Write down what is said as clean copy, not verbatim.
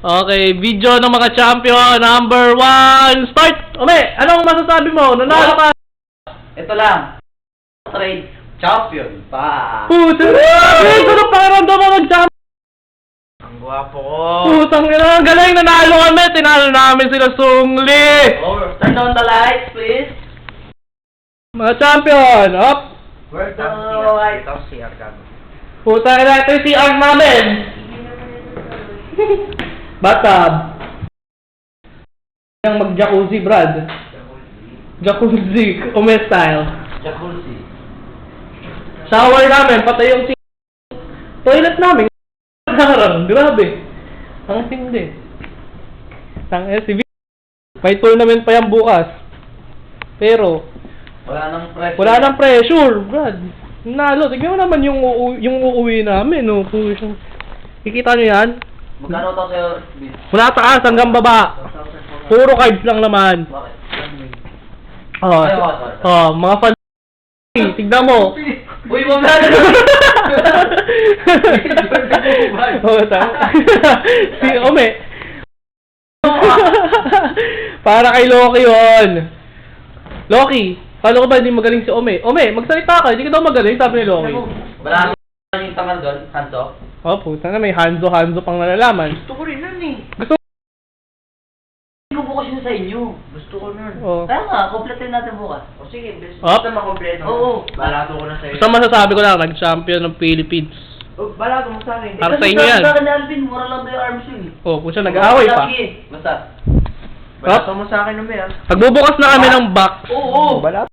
Okay, video ng mga champion. Number 1, start! Ome, anong masasabi mo? Nanalo ka! Ito lang. Trade champion pa. Puta na! Ito na pakiramdam mo mag-champion! Ang gwapo ko. Putang ina, ang galing, nanalo kami! Tinalo namin sila sungli! Turn on the lights, please. Mga champion, up! Where's the light? Ito si Arcano. Putang ina, ito yung CR namin! Bathtub! Yang mag-jacuzzi, Brad. Jacuzzi, Ome style. Jacuzzi. Shower namin, patay yung toilet namin. Harang, grabe. Ang hindi. May tournament pa yan bukas. Pero, wala nang pressure, Brad. Nalo, tignan mo naman yung uuwi namin, no? Kikita nyo yan? Magkano to sa'yo, Bin? Mula taas hanggang baba. Puro cards lang naman. Bakit? Mga fan. Tignan mo. Uy, wag na! Si Ome. Para kay Loki yun. Loki, paano ko ba hindi magaling si Ome? Ome, magsalita ka, hindi ka daw magaling, sabi ni Loki. Wala yung tangal doon, Hanso. Oh, puta na, may Hanzo pang nalalaman. Gusto ko rin nun eh. Gusto Hindi ko bukas yun sa inyo. Gusto ko nun. Oh. Kaya nga, kompletin natin bukas. O sige, best. Up. Basta makompleto. Oo. Balato ko na sa'yo. Basta masasabi ko lang, nag-champion ng Philippines. Oh, balato mo sa akin. Para sa inyo yan. Sa akin na Alvin, mura lang ba yung arms yun eh. Oh, puta, nag-aaway pa. Basta. Balato mo sa akin naman yan. Pagbubukas na kami ng box. Oo. Bala.